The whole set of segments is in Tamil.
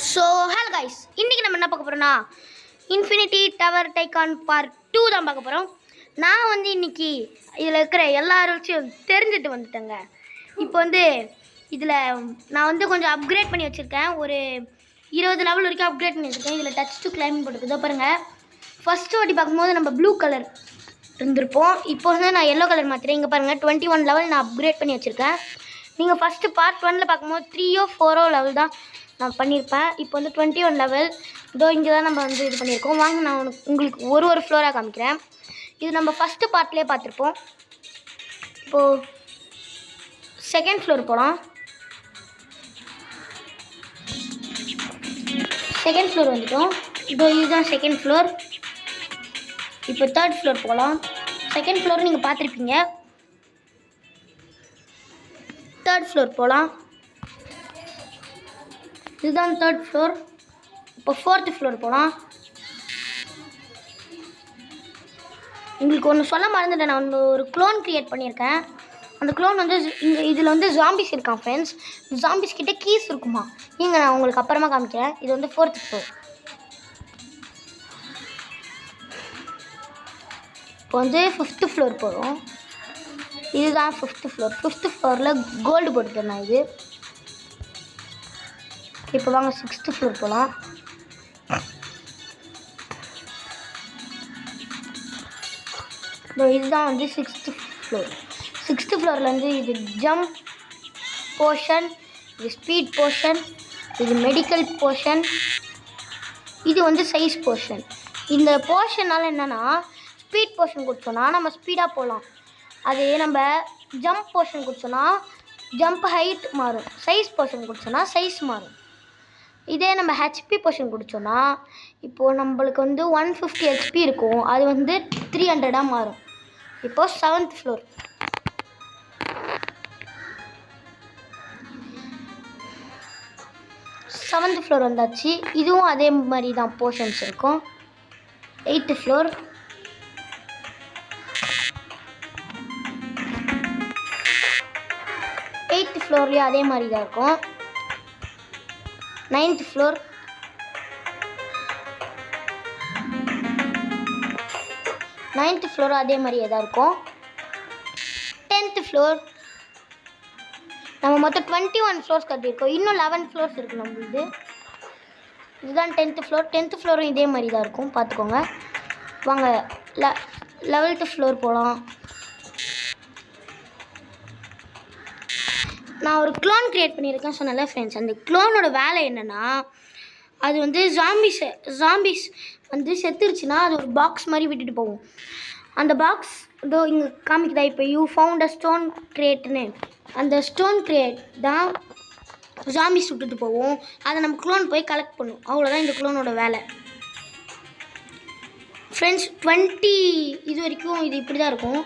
ஸோ ஹலோ கைஸ், இன்றைக்கி நம்ம என்ன பார்க்க போகிறோன்னா இன்ஃபினிட்டி டவர் டைகான் பார்ட் 2 தான் பார்க்க போகிறோம். நான் வந்து இன்றைக்கி இதில் இருக்கிற எல்லா ரூல்ஸையும் தெரிஞ்சுட்டு வந்துட்டேங்க. இப்போ இதில் நான் கொஞ்சம் அப்கிரேட் பண்ணி வச்சுருக்கேன். ஒரு 20 லெவல் வரைக்கும் அப்கிரேட் பண்ணி வச்சுருக்கேன். இதில் டச் டு கிளைம் போட்டுக்குதோ பாருங்கள். ஃபஸ்ட்டு வாட்டி பார்க்கும்போது நம்ம ப்ளூ கலர் இருந்திருப்போம். இப்போ நான் எல்லோ கலர் மாற்றிட்டேன். இங்கே பாருங்கள் 21 லெவல் நான் அப்கிரேட் பண்ணி வச்சுருக்கேன். நீங்கள் ஃபஸ்ட்டு பார்ட் 1 பார்க்கும்போது 3 or 4 லெவல் தான் நான் பண்ணியிருப்பேன். இப்போ 21 லெவல் இதோ இங்கே தான் நம்ம இது பண்ணியிருக்கோம். வாங்க நான் உங்களுக்கு ஒரு ஃப்ளோராக காமிக்கிறேன். இது நம்ம ஃபஸ்ட்டு பார்ட்லேயே பார்த்துருப்போம். இப்போது செகண்ட் ஃப்ளோர் போகலாம். செகண்ட் ஃப்ளோர் வந்துட்டோம். இதோ இதுதான் செகண்ட் ஃப்ளோர். இப்போ தேர்ட் ஃப்ளோர் போகலாம். செகண்ட் ஃப்ளோர் நீங்கள் பார்த்துருப்பீங்க. தேர்ட் ஃப்ளோர் போகலாம். இதுதான் தேர்ட் ஃப்ளோர். இப்போ ஃபோர்த்து ஃப்ளோர் போகலாம். உங்களுக்கு ஒன்று சொல்ல மறந்துட்டேன். நான் ஒரு க்ளோன் க்ரியேட் பண்ணியிருக்கேன். அந்த க்ளோன் இங்கே இதில் ஜாம்பிஸ் இருக்கான் ஃப்ரெண்ட்ஸ். ஜாம்பிஸ் கிட்டே கீஸ் இருக்குமா? இங்கே நான் உங்களுக்கு அப்புறமா காமிக்கிறேன். இது ஃபோர்த்து ஃப்ளோர். இப்போ ஃபிஃப்த்து ஃப்ளோர் போகிறோம். இதுதான் ஃபிஃப்த்து ஃப்ளோர். ஃபிஃப்த்து ஃப்ளோரில் கோல்டு போட்டுட்டேன் நான். இது இப்போ வாங்க சிக்ஸ்த்து ஃப்ளோர் போகலாம். இதுதான் சிக்ஸ்த்து ஃப்ளோர். சிக்ஸ்த்து ஃப்ளோரில் இது ஜம்ப் போர்ஷன், இது ஸ்பீட் போர்ஷன், இது மெடிக்கல் போர்ஷன், இது சைஸ் போர்ஷன். இந்த போர்ஷனால் என்னென்னா, ஸ்பீட் போர்ஷன் கொடுத்தோன்னா நம்ம ஸ்பீடாக போகலாம். அது நம்ம ஜம்ப் போர்ஷன் கொடுத்தோன்னா ஜம்ப் ஹைட் மாறும். சைஸ் போர்ஷன் கொடுத்தோன்னா சைஸ் மாறும். இதே நம்ம ஹெச்பி போர்ஷன் குடித்தோன்னா இப்போது நம்மளுக்கு 150 ஹெச்பி இருக்கும். அது 300 மாறும். இப்போது செவன்த் ஃப்ளோர். செவன்த் ஃப்ளோர் வந்தாச்சு. இதுவும் அதே மாதிரி தான் போர்ஷன்ஸ் இருக்கும். Eighth floor. எயித்து ஃப்ளோர்லேயும் அதே மாதிரி தான் இருக்கும். Ninth floor. நைன்த் ஃப்ளோர் அதே மாதிரியே தான் இருக்கும். 10th floor. நம்ம மொத்தம் 21 ஃப்ளோர்ஸ் கட்டியிருக்கோம். இன்னும் 11 ஃப்ளோர்ஸ் இருக்குது நம்மளுது. இதுதான் 10th ஃப்ளோர். 10th ஃப்ளோரும் இதே மாதிரி தான் இருக்கும், பார்த்துக்கோங்க. வாங்க 11th ஃப்ளோர் போகலாம். நான் ஒரு க்ளோன் க்ரியேட் பண்ணியிருக்கேன் சொன்னல ஃப்ரெண்ட்ஸ். அந்த க்ளோனோட வேலை என்னென்னா, அது ஜாம்பிஸ் செத்துருச்சுன்னா அது ஒரு பாக்ஸ் மாதிரி விட்டுட்டு போகும். அந்த பாக்ஸ் இதோ இங்கே காமிக்குதா. இப்போ யூ ஃபவுண்ட் அ ஸ்டோன் கிரியேட்னு, அந்த ஸ்டோன் கிரியேட் தான் ஜாம்பிஸ் விட்டுட்டு போவோம். அதை நம்ம க்ளோன் போய் கலெக்ட் பண்ணும். அவ்வளோதான் இந்த க்ளோனோட வேலை ஃப்ரெண்ட்ஸ். 20 இது வரைக்கும் இது இப்படி தான் இருக்கும்.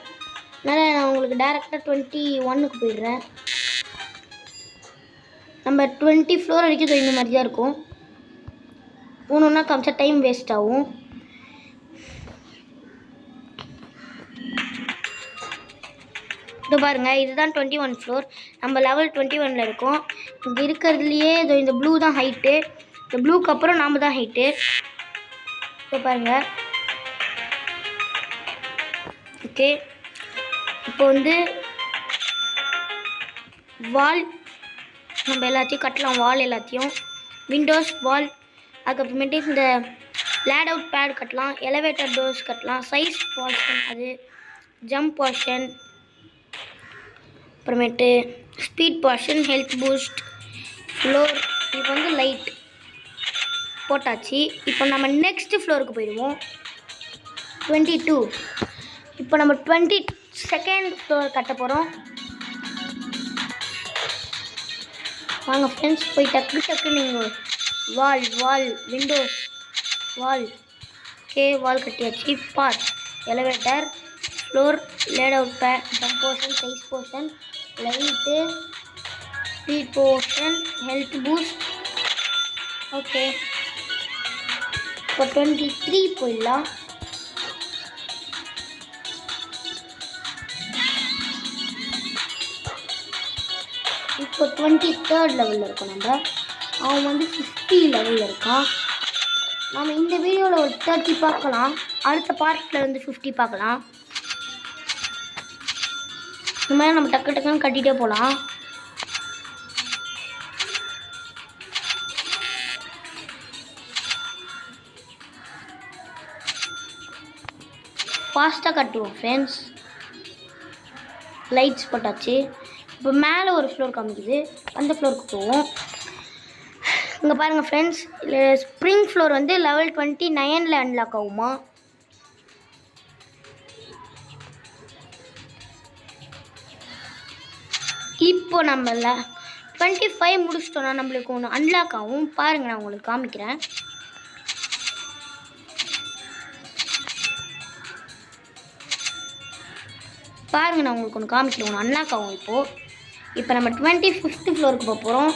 அதனால் நான் உங்களுக்கு டேரெக்டாக 21க்கு போயிடுறேன். நம்ம 20 ஃப்ளோர் வரைக்கும் இந்த மாதிரி தான் இருக்கும். ஒன்று காமிச்சா டைம் வேஸ்ட் ஆகும். இது பாருங்கள், இதுதான் 21 ஃப்ளோர். நம்ம லெவல் 21ல் இருக்கோம். இங்கே இருக்கிறதுலையே இந்த ப்ளூ தான் ஹைட்டு. இந்த ப்ளூக்கு அப்புறம் நாம் தான் ஹைட்டு. இப்போ பாருங்கள். ஓகே, இப்போ வால் நம்ம எல்லாத்தையும் கட்டலாம். வால் எல்லாத்தையும், விண்டோஸ் வால், அதுக்கப்புறமேட்டு இந்த லேட் அவுட் பேட் கட்டலாம், எலிவேட்டர் டோர்ஸ் கட்டலாம், சைஸ் போர்ஷன், அது ஜம்ப் போர்ஷன், அப்புறமேட்டு speed portion, health boost, floor. இப்போ லைட் போட்டாச்சு. இப்போ நம்ம நெக்ஸ்ட் ஃப்ளோருக்கு போயிடுவோம். 22. இப்போ நம்ம 22nd ஃப்ளோர் கட்ட போகிறோம். வாங்க ஃப்ரெண்ட்ஸ், போய் டக்கு நீங்கள் வால் விண்டோஸ் வால். ஓகே, வால் கட்டியாச்சு. Part elevator, floor, late out pad, jump portion, size portion, light, speed portion, health boost. Okay, இப்போ 23 போயிடலாம். இப்போ 23rd லெவலில் இருக்கோம் நம்ம. அவன் வந்து 50 லெவலில் இருக்கான். நம்ம இந்த வீடியோவில் ஒரு 30 பார்க்கலாம், அடுத்த பார்ட்டில் வந்து 50 பார்க்கலாம். இந்த மாதிரி நம்ம டக்கு டக்குன்னு கட்டிகிட்டே போகலாம். ஃபாஸ்ட்டாக கட்டுவோம் ஃப்ரெண்ட்ஸ். லைட்ஸ் போட்டாச்சு. இப்போ மேலே ஒரு ஃப்ளோர் காமிக்குது, அந்த ஃப்ளோருக்கு போவோம். இங்கே பாருங்கள் ஃப்ரெண்ட்ஸ், இதில் ஸ்ப்ரிங் ஃப்ளோர் வந்து லெவல் 29 அன்லாக் ஆகுமா. இப்போ நம்மள 25 முடிச்சிட்டோன்னா நம்மளுக்கு ஒன்று அன்லாக் ஆகும். பாருங்கள், நான் உங்களுக்கு காமிக்கிறேன். பாருங்கள், நான் உங்களுக்கு ஒன்று காமிக்கிறேன், ஒன்று அன்லாக் ஆகும். இப்போ நம்ம 25th ஃப்ளோருக்கு போக போகிறோம்.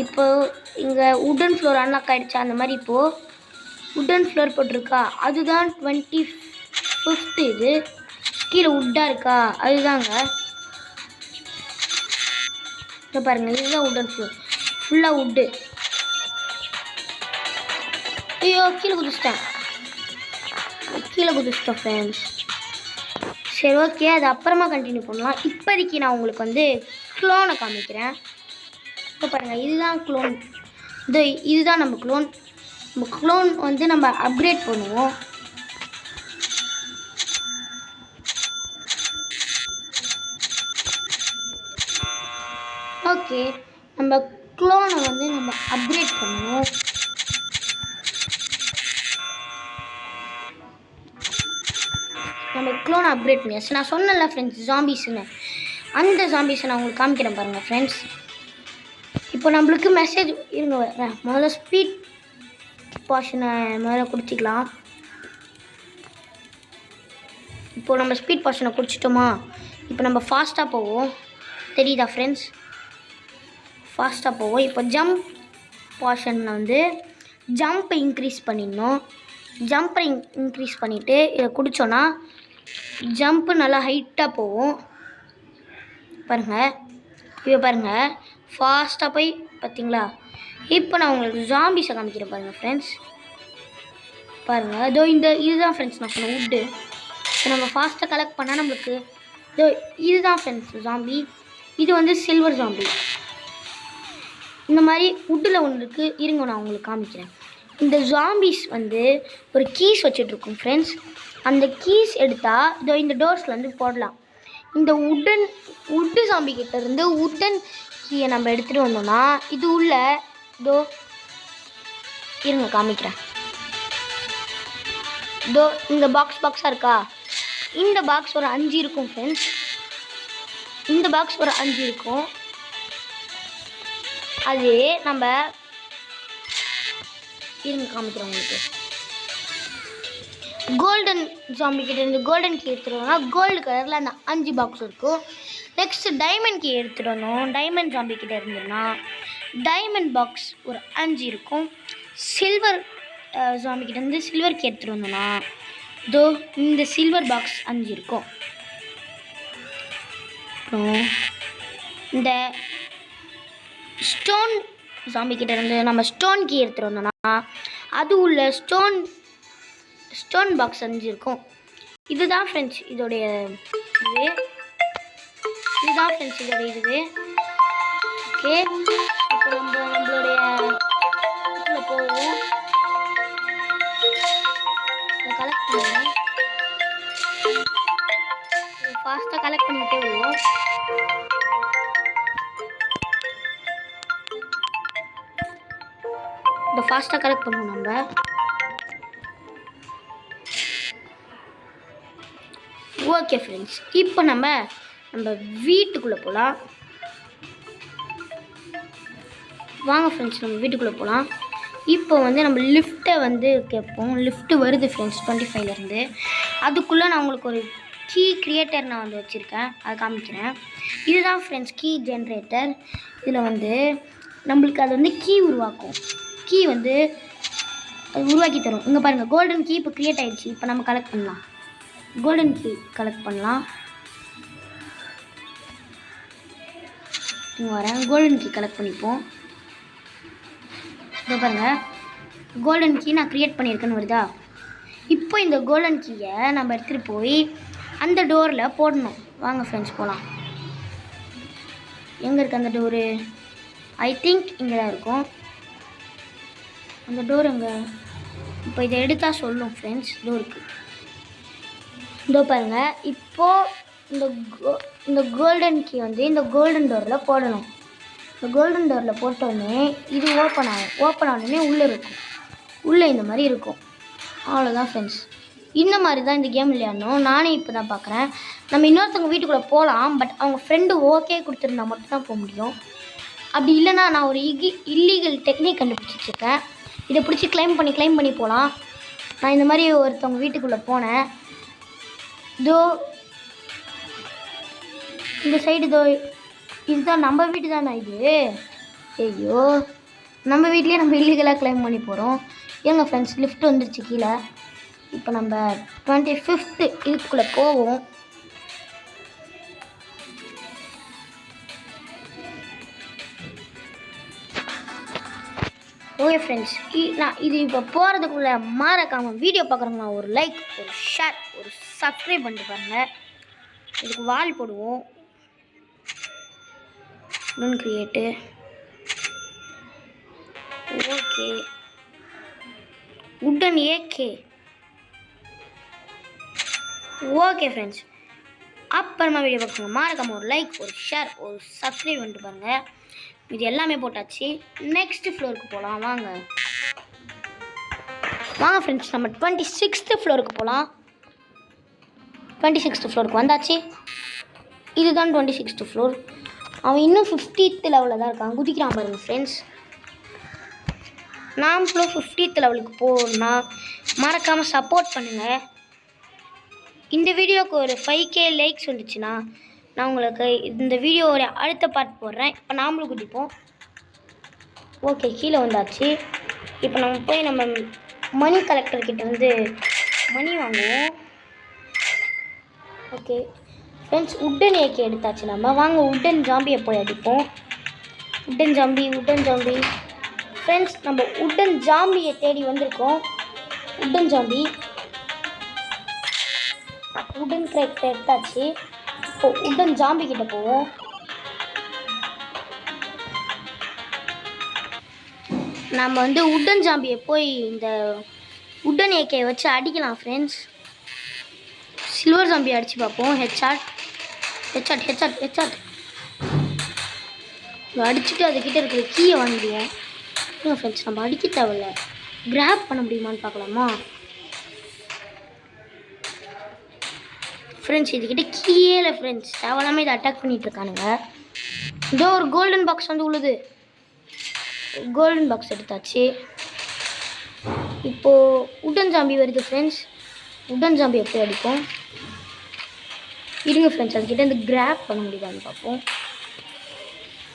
இப்போது இங்கே உட்டன் ஃப்ளோர் அன்லாக் ஆகிடுச்சா, அந்த மாதிரி இப்போது உட்டன் ஃப்ளோர் போட்டிருக்கா, அதுதான் 25th. இது கீழே உட்டாக இருக்கா, அதுதாங்க. இப்போ பாருங்கள், இதுதான் உட்டன் ஃப்ளோர், ஃபுல்லாக உட்டு. ஐயோ, கீழே குதிச்சிட்டேன் ஃப்ரெண்ட்ஸ். சரி, ஓகே, அது அப்புறமா கண்டினியூ பண்ணலாம். இப்போதைக்கு நான் உங்களுக்கு வந்து க்ளோனை காமிக்கிறேன். இப்போ பாருங்கள், இதுதான் க்ளோன். இதுதான் நம்ம க்ளோன் வந்து நம்ம அப்கிரேட் பண்ணுவோம். ஓகே, நம்ம க்ளோனை வந்து நம்ம அப்கிரேட் பண்ணுவோம். நம்ம க்ளோனை அப்கிரேட் பண்ணியாச்சு. நான் சொன்னேன்ல ஃப்ரெண்ட்ஸ், ஜாம்பிஸ்ன்னு, அந்த ஜாம்பிஸை நான் உங்களுக்கு காமிக்கிறேன் பாருங்கள் ஃப்ரெண்ட்ஸ். இப்போ நம்மளுக்கு மெசேஜ் இருங்க வரேன். முதல்ல ஸ்பீட் பாஷனை முதல்ல குடிச்சிக்கலாம். இப்போது நம்ம ஸ்பீட் பாஷனை குடிச்சிட்டோமா, இப்போ நம்ம ஃபாஸ்ட்டாக போவோம். தெரியுதா ஃப்ரெண்ட்ஸ்? ஃபாஸ்ட்டாக போவோம். இப்போ ஜம்ப் பாஷனில் வந்து ஜம்பை இன்க்ரீஸ் பண்ணிடணும். ஜம்பை இன்க்ரீஸ் பண்ணிவிட்டு இதை குடித்தோன்னா ஜம்ப்பு நல்லா ஹைட்டாக போகும். பாருங்கள், இப்போ பாருங்கள், ஃபாஸ்ட்டாக போய் பார்த்தீங்களா. இப்போ நான் உங்களுக்கு ஜாம்பிஸை காமிக்கிறேன் பாருங்கள் ஃப்ரெண்ட்ஸ். பாருங்கள், இதோ இதுதான் ஃப்ரெண்ட்ஸ் நான் சொன்ன உட்டு. இப்போ நம்ம ஃபாஸ்ட்டாக கலெக்ட் பண்ணால் நம்மளுக்கு இதுதான் ஃப்ரெண்ட்ஸ் ஜாம்பி. இது வந்து சில்வர் ஜாம்பி. இந்த மாதிரி உட்டில் ஒன்று இருக்குது, இருங்க நான் உங்களுக்கு காமிக்கிறேன். இந்த ஜாம்பிஸ் வந்து ஒரு கீஸ் வச்சுட்ருக்கோம் ஃப்ரெண்ட்ஸ். அந்த கீஸ் எடுத்தால் இதோ இந்த டோர்ஸில் வந்து போடலாம். இந்த உட்டு ஜாம்பி கிட்ட இருந்து உட்டன் கீயை நம்ம எடுத்துகிட்டு வந்தோம்னா இது உள்ள இதோ இருங்க காமிக்கிறேன். இதோ இந்த பாக்ஸாக இருக்கா, இந்த பாக்ஸ் ஒரு 5 இருக்கும் ஃப்ரெண்ட்ஸ். இந்த பாக்ஸ் ஒரு 5 இருக்கும். அது நம்ம இருங்க காமிக்கிறோம் உங்களுக்கு. கோல்டன் ஜாம்பி கிட்ட இருந்து கோல்டன் கீ எடுத்துகிட்டு கோல்டு கலரில் அந்த 5 பாக்ஸ் இருக்கும். நெக்ஸ்ட்டு டைமண்ட் கீ எடுத்துகிட்டு வந்தோம். டைமண்ட் ஜாம்பி கிட்ட இருந்ததுன்னா டைமண்ட் பாக்ஸ் ஒரு 5 இருக்கும். சில்வர் ஜாம்பி கிட்ட இருந்து சில்வர் கீ எடுத்துகிட்டு வந்தோம்னா இதோ இந்த சில்வர் பாக்ஸ் 5 இருக்கும். அப்புறம் இந்த ஸ்டோன் ஜாம்பி கிட்ட இருந்து நம்ம ஸ்டோன் கீ எடுத்துகிட்டு வந்தோம்னா அது உள்ள ஸ்டோன் பாக்ஸ் 5 இருக்கும். இதுதான் ஃப்ரெண்ட்ஸ் இதோடைய இதுவே. ஓகே, இப்போ நம்மளுடைய இதில் போவோம். கலெக்ட் பண்ணுவோம். ஃபாஸ்ட்டாக கலெக்ட் பண்ணிகிட்டே வருவோம். இந்த ஃபாஸ்ட்டாக கலெக்ட் பண்ணுவோம் நம்ம. ஓகே ஃப்ரெண்ட்ஸ், இப்போ நம்ம வீட்டுக்குள்ளே போகலாம். வாங்க ஃப்ரெண்ட்ஸ், நம்ம வீட்டுக்குள்ளே போகலாம். இப்போ வந்து நம்ம லிஃப்ட்டை வந்து கேட்போம். லிஃப்ட்டு வருது ஃப்ரெண்ட்ஸ் 25லேருந்து. அதுக்குள்ளே நான் உங்களுக்கு ஒரு கீ கிரியேட்டர் நான் வந்து வச்சுருக்கேன், அதை காமிக்கிறேன். இதுதான் ஃப்ரெண்ட்ஸ் கீ ஜென்ரேட்டர். இதில் வந்து நம்மளுக்கு அது வந்து கீ உருவாக்கும். கீ வந்து அது உருவாக்கி தரும். இங்கே பாருங்கள், கோல்டன் கீ இப்போ க்ரியேட் ஆகிடுச்சு. இப்போ நம்ம கலெக்ட் பண்ணலாம். கோல்டன் கீ கலெக்ட் பண்ணலாம். இங்கே வரேன், கோல்டன் கீ கலெக்ட் பண்ணிப்போம். இதோ பாருங்கள், கோல்டன் கீ நான் க்ரியேட் பண்ணியிருக்கேன்னு வருதா. இப்போ இந்த கோல்டன் கீயை நம்ம எடுத்துகிட்டு போய் அந்த டோரில் போடணும். வாங்க ஃப்ரெண்ட்ஸ் போகலாம். எங்கே இருக்குது அந்த டோரு? ஐ திங்க் இங்கே தான் இருக்கும் அந்த டோர். எங்கே? இப்போ இதை எடுத்தால் சொல்லும் ஃப்ரெண்ட்ஸ் டோருக்கு. இதோ பாருங்கள், இப்போது இந்த கோல்டன் கீ வந்து இந்த கோல்டன் டோரில் போடணும். இந்த கோல்டன் டோரில் போட்டோடனே இது ஓப்பன் ஆகும். ஓப்பன் ஆனோடனே உள்ளே இருக்கும். உள்ளே இந்த மாதிரி இருக்கும். அவ்வளோதான் ஃப்ரெண்ட்ஸ். இந்த மாதிரி தான் இந்த கேம் விளையாடணும். நானே இப்போ தான் பார்க்குறேன். நம்ம இன்னொருத்தவங்க வீட்டுக்குள்ளே போகலாம், பட் அவங்க ஃப்ரெண்டு ஓகே கொடுத்துருந்தா மட்டும்தான் போக முடியும். அப்படி இல்லைனா நான் ஒரு இல்லீகல் டெக்னிக் கண்டுபிடிச்சிட்ருக்கேன். இதை பிடிச்சி கிளைம் பண்ணி போகலாம். நான் இந்த மாதிரி ஒருத்தவங்க வீட்டுக்குள்ளே போனேன். இதோ இந்த சைடு இதோ இதுதான் நம்ம வீட்டு தானே இது. ஐயோ, நம்ம வீட்லேயே நம்ம இல்லீகலாக கிளைம் பண்ணி போகிறோம். ஏங்க ஃப்ரெண்ட்ஸ், லிஃப்ட் வந்துருச்சு கீழே. இப்போ நம்ம 25th இதுக்குள்ளே போவோம். ஓகே ஃப்ரெண்ட்ஸ், நான் இது இப்போ போகிறதுக்குள்ளே மறக்காமல் வீடியோ பார்க்குறவங்க ஒரு லைக், ஒரு ஷேர், ஒரு சப்ஸ்கிரைப் பண்ணிட்டு பாருங்கள். இதுக்கு வால் போடுவோம். உடன் கிரியேட்டு. ஓகே, உடன் ஏகே. ஓகே ஃப்ரெண்ட்ஸ், அப்புறமா வீடியோ பார்க்குறவங்க மறக்காமல் ஒரு லைக், ஒரு ஷேர், ஒரு சப்ஸ்கிரைப் பண்ணிட்டு பாருங்கள். இது எல்லாமே போட்டாச்சு. நெக்ஸ்ட் ஃப்ளோருக்கு போகலாம். வாங்க ஃப்ரெண்ட்ஸ், நம்ம 26th ஃப்ளோருக்கு போகலாம். 26th ஃப்ளோருக்கு வந்தாச்சு. இதுதான் 26th ஃப்ளோர். அவன் இன்னும் 50th லெவலில் தான் இருக்கான். குதிக்கிறான் பாருங்கள் ஃப்ரெண்ட்ஸ். நாமளும் 50th லெவலுக்கு போகணுன்னா மறக்காமல் சப்போர்ட் பண்ணுங்கள். இந்த வீடியோவுக்கு ஒரு 5K லைக்ஸ் வந்துச்சுன்னா நான் உங்களுக்கு இந்த வீடியோவோட அடுத்த பார்ட் போடுறேன். இப்போ நாமளும் குதிப்போம். ஓகே, கீழே வந்தாச்சு. இப்போ நம்ம போய் நம்ம மணி கலெக்டர்கிட்ட வந்து மணி வாங்குவோம். ஓகே ஃப்ரெண்ட்ஸ், உட்டன் ஏகே எடுத்தாச்சு. நம்ம வாங்க உட்டன் ஜாம்பியை போய் அடிப்போம். உட்டன் ஜாம்பி ஃப்ரெண்ட்ஸ், நம்ம உட்டன் ஜாம்பியை தேடி வந்திருக்கோம். உட்டன் ஜாம்பி உட்டன் கிரேக்டர் எடுத்தாச்சு. இப்போ உட்டன் ஜாம்பி கிட்ட போவோம். நம்ம வந்து உட்டன் ஜாம்பியை போய் இந்த உட்டன் ஏகே வச்சு அடிக்கலாம் ஃப்ரெண்ட்ஸ். சில்வர் ஜாம்பி அடித்து பார்ப்போம். ஹெட்ஷாட் அடிச்சுட்டு அதுக்கிட்ட இருக்கிற கீயை வாங்கிடுவோம். இல்லைங்க ஃப்ரெண்ட்ஸ், நம்ம அடிக்க தேவையில்ல. கிராப் பண்ண முடியுமான்னு பார்க்கலாமா ஃப்ரெண்ட்ஸ்? இதுக்கிட்ட கீயே இல்லை ஃப்ரெண்ட்ஸ். தேவையில்லாமல் இதை அட்டாக் பண்ணிகிட்டு இருக்கானுங்க. இதோ ஒரு கோல்டன் பாக்ஸ் வந்து உள்ளது. கோல்டன் பாக்ஸ் எடுத்தாச்சு. இப்போது உட்டன் ஜாம்பி வருது ஃப்ரெண்ட்ஸ். உட்டன் ஜாம்பி எப்படி அடிப்போம்? இருங்க ஃப்ரெண்ட்ஸ், அதுக்கிட்ட இந்த கிராப் பண்ண முடியுதான்னு பார்ப்போம்.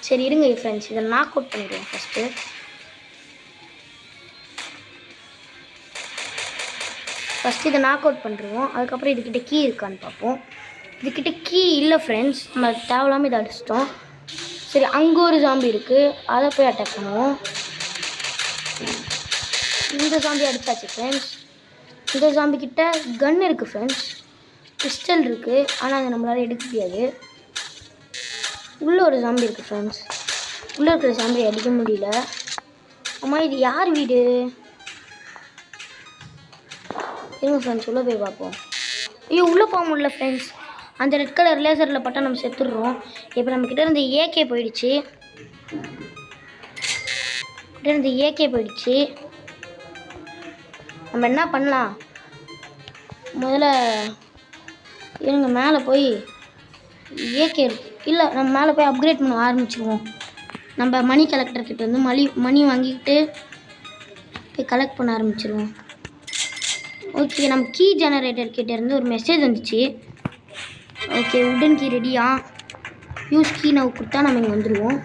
சரி இருங்க ஃப்ரெண்ட்ஸ், இதை நாக் அவுட் பண்ணிடுவோம் ஃபஸ்ட்டு. இதை நாக் அவுட் பண்ணுறோம். அதுக்கப்புறம் இதுக்கிட்ட கீ இருக்கான்னு பார்ப்போம். இதுக்கிட்ட கீ இல்லை ஃப்ரெண்ட்ஸ். நம்ம தேவையில்லாமல் இதை அடிச்சிட்டோம். சரி, அங்கே ஒரு ஜாம்பி இருக்குது, அதை போய் அட்டாக் பண்ணுவோம். இந்த ஜாம்பி அடித்தாச்சு ஃப்ரெண்ட்ஸ். இந்த ஜாம்பிக்கிட்ட கன் இருக்குது ஃப்ரெண்ட்ஸ். பிஸ்டல் இருக்குது, ஆனால் அதை நம்மளால் எடுக்க முடியாது. உள்ளே ஒரு ஜாம்பி இருக்குது ஃப்ரெண்ட்ஸ். உள்ளே இருக்கிற ஜாம்பி அடிக்க முடியல. அம்மா, இது யார் வீடு? இருங்க ஃப்ரெண்ட்ஸ், உள்ளே போய் பார்ப்போம். ஐயோ, உள்ளே போக முடியல ஃப்ரெண்ட்ஸ். அந்த ரெட் கலர் லேசரில் பட்டா நம்ம செத்துடுறோம். இப்போ நம்மக்கிட்ட இருந்த ஏகே போயிடுச்சு. நம்ம என்ன பண்ணலாம்? முதல்ல இருங்க, மேலே போய் ஏகே இல்லை, நம்ம மேலே போய் அப்கிரேட் பண்ண ஆரம்பிச்சிடுவோம். நம்ம மணி கலெக்டர்கிட்ட வந்து மணி வாங்கிக்கிட்டு போய் கலெக்ட் பண்ண ஆரம்பிச்சிடுவோம். ஓகே, நம்ம கீ ஜெனரேட்டர் கிட்டே இருந்து ஒரு மெசேஜ் வந்துச்சு. ஓகே, உட்டன் கீ ரெடியா? யூஸ் கீ நான் கொடுத்தா நம்ம இங்கே வந்துடுவோம்.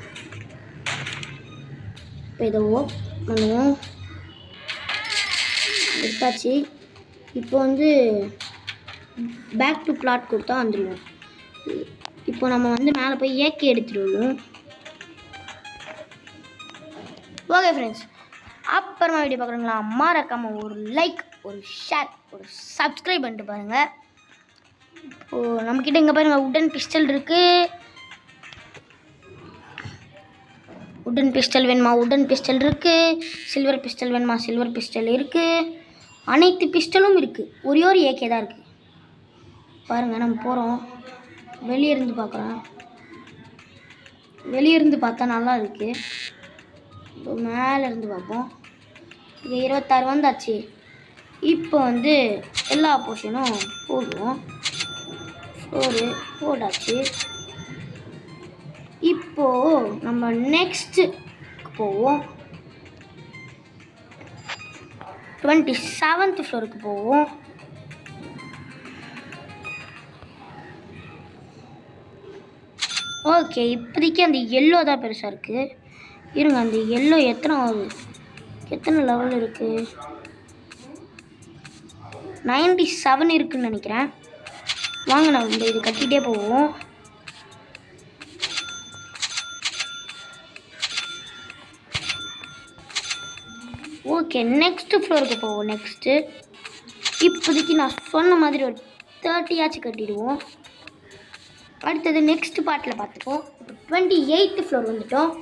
இப்போ இதை பண்ணுவோம். எடுத்தாச்சு. இப்போ வந்து பேக் டு பிளாட் கொடுத்தா வந்துடுவோம். இப்போ நம்ம வந்து மேலே போய் ஏகே எடுத்துகிட்டு வருவோம். ஓகே ஃப்ரெண்ட்ஸ், அப்புறமா வீடியோ பார்க்குறீங்களா மறக்காம ஒரு லைக், ஒரு ஷேர், ஒரு சப்ஸ்கிரைப் பண்ணிட்டு பாருங்கள். இப்போது நம்மக்கிட்ட இங்கே பாருங்கள் உடன் பிஸ்டல் இருக்குது. உடன் பிஸ்டல் வேணுமா? உடன் பிஸ்டல் இருக்குது. சில்வர் பிஸ்டல் வேணுமா? சில்வர் பிஸ்டல் இருக்குது. அனைத்து பிஸ்டலும் இருக்குது. ஒரே ஒரு ஏகே தான் இருக்குது. பாருங்கள் நம்ம போகிறோம். வெளியே இருந்து பார்க்குறோம். வெளியே இருந்து பார்த்தா நல்லா இருக்குது. இப்போ மேலே இருந்து பார்ப்போம். இது 26 வந்தாச்சு. இப்போ வந்து எல்லா போர்ஷனும் போடுவோம். ஃப்ளோரு போட்டாச்சு. இப்போது நம்ம நெக்ஸ்ட்டு போவோம். 27th ஃப்ளோருக்கு போவோம். ஓகே, இப்போதைக்கு அந்த எல்லோ தான் பெருசாக இருக்குது. இருங்க, அந்த எல்லோ எத்தனை லெவல் இருக்குது? 97 இருக்குதுன்னு நினைக்கிறேன். வாங்க நம்ம இது கட்டிகிட்டே போவோம். ஓகே, நெக்ஸ்ட்டு ஃப்ளோருக்கு போவோம். நெக்ஸ்ட்டு இப்போதைக்கு நான் சொன்ன மாதிரி ஒரு 30 கட்டிடுவோம். அடுத்தது நெக்ஸ்ட் பார்ட்டில் பார்த்துப்போம். இப்போ 28th ஃப்ளோர் வந்துட்டோம்.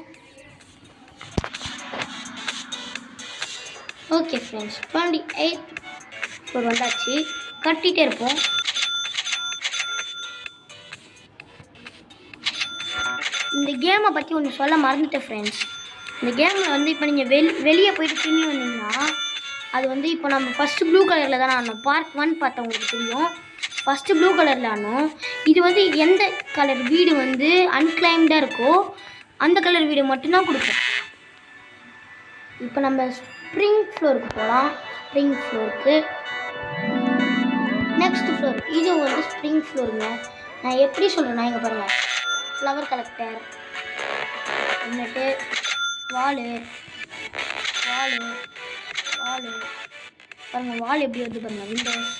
ஓகே ஃப்ரெண்ட்ஸ், 28th ஃப்ளோர் வந்தாச்சு. கட்டிகிட்டே இருப்போம். இந்த கேமை பற்றி ஒன்று சொல்ல மறந்துட்டேன் ஃப்ரெண்ட்ஸ். இந்த கேமில் வந்து இப்போ நீங்கள் வெளியே போயிட்டு திரும்பி வந்தீங்கன்னா அது வந்து இப்போ நம்ம ஃபஸ்ட்டு ப்ளூ கலரில் தானே ஆனோம். பார்ட் 1 பார்த்தவங்களுக்கு தெரியும். ஃபஸ்ட்டு ப்ளூ கலரில் ஆனோம். இது வந்து எந்த கலர் வீடு வந்து அன்கிளைம்டாக இருக்கோ அந்த கலர் வீடு மட்டும்தான் கொடுக்கும். இப்போ நம்ம ஸ்ப்ரிங் ஃப்ளோருக்கு போகலாம். ஸ்ப்ரிங் ஃப்ளோருக்கு நெக்ஸ்ட் ஃப்ளோர் இது வந்து ஸ்ப்ரிங் ஃப்ளோருங்க. நான் எப்படி சொல்கிறேன்னா இங்கே பாருங்கள், ஃப்ளவர் கலெக்டர், എന്നിട്ട് வாலு பாருங்கள், வால் எப்படி வருது பாருங்கள், விண்டோஸ்.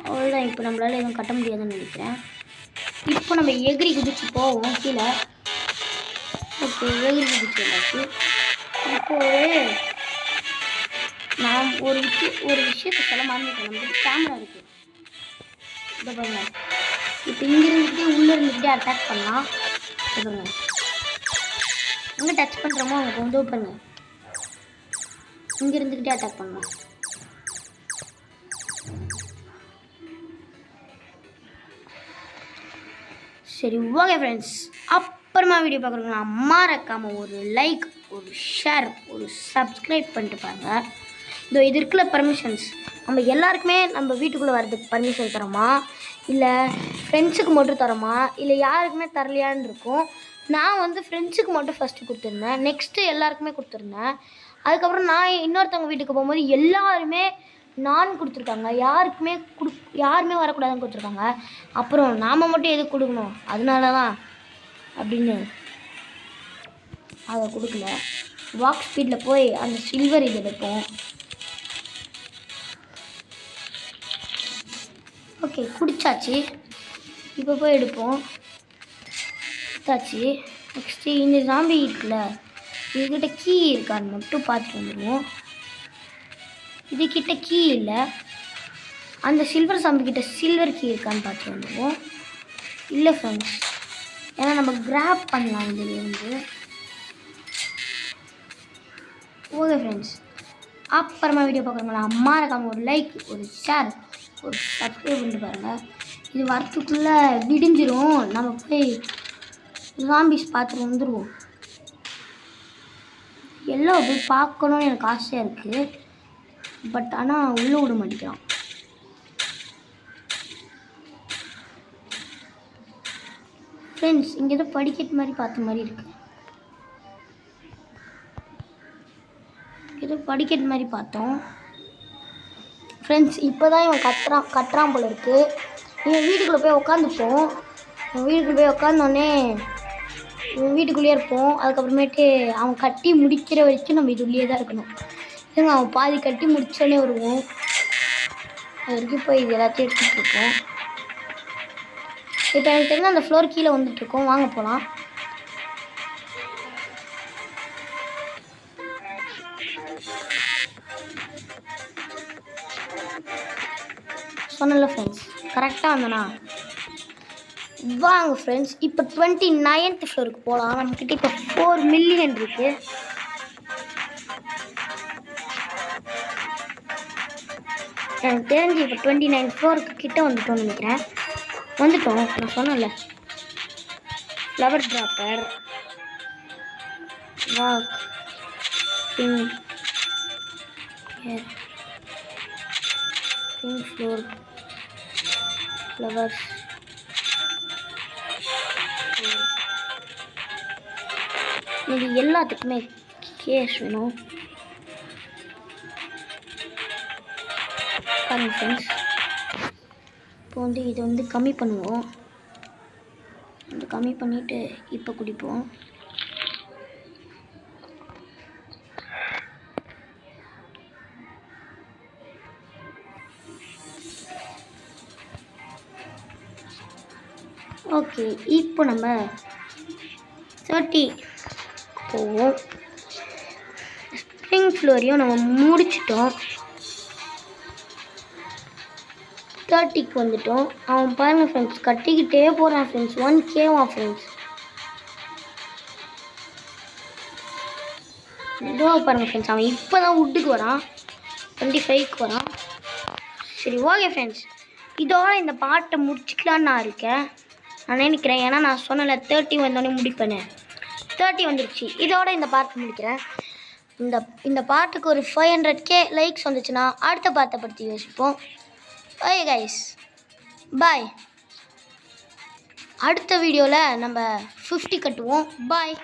அவ்வளோதான். இப்போ நம்மளால் எதுவும் கட்ட முடியாதுன்னு நினைக்கிறேன். இப்போ நம்ம எகிரி குதிச்சு போவோம் கீழே. ஓகே, எகிரி குதிச்சு வந்தாச்சு. இப்போது நான் ஒரு விஷயத்தை சொல்ல மறந்துட்டேன். நம்மகிட்ட கேமரா இருக்குது. இதை பாருங்கள், இப்போ இங்கே இருந்துக்கிட்டே உள்ளே இருந்துக்கிட்டே அட்டாக் பண்ணலாம். இதை பாருங்கள், எங்கே டச் பண்ணுறோமோ அவங்க வந்து பாருங்கள், இங்கே இருந்துக்கிட்டே அட்டாக் பண்ணலாம். சரி, ஓகே ஃப்ரெண்ட்ஸ், அப்புறமா வீடியோ பார்க்குறீங்களா மறக்காமல் ஒரு லைக், ஒரு ஷேர், ஒரு சப்ஸ்கிரைப் பண்ணிட்டு பாருங்க. இது இருக்குல்ல பர்மிஷன்ஸ், நம்ம எல்லாருக்குமே நம்ம வீட்டுக்குள்ளே வர்றதுக்கு பர்மிஷன் தரோமா, இல்லை ஃப்ரெண்ட்ஸுக்கு மட்டும் தரோமா, இல்லை யாருக்குமே தரலையான்னு இருக்கும். நான் வந்து ஃப்ரெண்ட்ஸுக்கு மட்டும் ஃபஸ்ட்டு கொடுத்துருந்தேன். நெக்ஸ்ட்டு எல்லாருக்குமே கொடுத்துருந்தேன். அதுக்கப்புறம் நான் இன்னொருத்தவங்க வீட்டுக்கு போகும்போது எல்லாருமே நான் கொடுத்துருக்காங்க. யாருமே வரக்கூடாதுன்னு கொடுத்துருக்காங்க. அப்புறம் நாம் மட்டும் எதுக்கு கொடுக்கணும், அதனால தான் அப்படின்னு அதை கொடுக்கல. வாக் ஸ்பீடில் போய் அந்த சில்வர் இது எடுப்போம். ஓகே, குடிச்சாச்சு. இப்போ போய் எடுப்போம். எடுத்தாச்சு. நெக்ஸ்ட்டு இந்த ஜாம்பி இருக்குல்ல, இதுக்கிட்ட கீ இருக்கான்னு மட்டும் பார்த்துட்டு வந்துடுவோம். இதுக்கிட்ட கீ இல்லை. அந்த சில்வர் ஜாம்பிக்கிட்ட சில்வர் கீ இருக்கான்னு பார்த்துட்டு வந்துடுவோம். இல்லை ஃப்ரெண்ட்ஸ், ஏன்னா நம்ம கிராப் பண்ணலாம் இதுலேருந்து. ஓகே ஃப்ரெண்ட்ஸ், அப்புறமா வீடியோ பார்க்குறவங்களா மறக்காம ஒரு லைக், ஒரு ஷேர், ஒரு சப்ஸ்கிரைப் பண்ணிட்டு பாருங்கள். இது வரத்துக்குள்ளே விடிஞ்சிரும். நம்ம போய் ஜாம்பிஸ் பார்த்துட்டு வந்துடுவோம். எல்லாம் போய் பார்க்கணுன்னு எனக்கு ஆசையாக இருக்குது. பட் ஆனால் உள்ளே விட மாட்டேங்கிறான். ஃப்ரெண்ட்ஸ், இங்கே ஏதோ படிக்கட்டு மாதிரி பார்த்த மாதிரி இருக்குது. ஏதோ படிக்கட்டு மாதிரி பார்த்தோம் ஃப்ரெண்ட்ஸ். இப்போ தான் இவன் கட்டுறான் போல இருக்குது. இவன் வீட்டுக்குள்ளே போய் உட்காந்துப்போம். இவன் வீட்டுக்குள்ளே போய் உட்காந்தோடனே இவன் வீட்டுக்குள்ளேயே இருப்போம். அதுக்கப்புறமேட்டு அவன் கட்டி முடிக்கிற வரைக்கும் நம்ம இதுலேயே தான் இருக்கணும். இல்லைங்க, அவன் பாதி கட்டி முடிச்சோடனே வருவோம். அது வரைக்கும் போய் இது எல்லாத்தையும் எடுத்துகிட்டு இருக்கோம். இப்போ எனக்கு தெரிஞ்ச அந்த ஃப்ளோர் கீழே வந்துட்டுருக்கோம். வாங்க போகலாம். சொன்னல ஃப்ரெண்ட்ஸ், கரெக்டாக வந்தனா. வாங்க ஃப்ரெண்ட்ஸ், இப்போ 29th ஃப்ளோருக்கு போகலாம். நம்மக்கிட்ட இப்போ 4 மில்லியன் இருக்குது. எனக்கு தெரிஞ்சு இப்போ 29 ஃப்ளோருக்கு கிட்ட வந்துட்டோம்னு நினைக்கிறேன். வந்துட்டோம். நான் சொன்னேன்ல, flower dropper, walk, pink floor, flowers, இது எல்லாத்துக்குமே கேஷ் வேணும். பாருங்க ஃப்ரெண்ட்ஸ், இப்போ வந்து இதை வந்து கம்மி பண்ணுவோம். இது கம்மி பண்ணிவிட்டு இப்போ குடிப்போம். ஓகே, இப்போ நம்ம 30 போவோம். ஸ்ப்ரிங் ஃப்ளோரையும் நம்ம முடிச்சிட்டோம். 30க்கு வந்துட்டோம். அவன் பாருங்கள் ஃப்ரெண்ட்ஸ், கட்டிக்கிட்டே போகிறான் ஃப்ரெண்ட்ஸ். 1K friends. இதோ பாருங்கள் ஃப்ரெண்ட்ஸ், அவன் இப்போ தான் வுட்டுக்கு வரான். 25க்கு வரான். சரி ஓகே ஃப்ரெண்ட்ஸ், இதோட இந்த பாட்டை முடிச்சிக்கலான்னு நான் இருக்கேன். நான் நினைக்கிறேன், ஏன்னா நான் சொன்னல 30 வந்தோடனே முடிப்பேன்னு. 30 வந்துடுச்சு. இதோட இந்த பாட்டை முடிக்கிறேன். இந்த பாட்டுக்கு ஒரு 500K லைக்ஸ் வந்துச்சுன்னா அடுத்த பாட்டை பற்றி யோசிப்போம். ஓகே கைஸ், பாய். அடுத்த வீடியோவில் நம்ம 50 கட்டுவோம். பாய்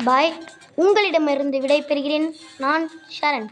பாய். உங்களிடமிருந்து விடை பெறுகிறேன். நான் ஷரண்.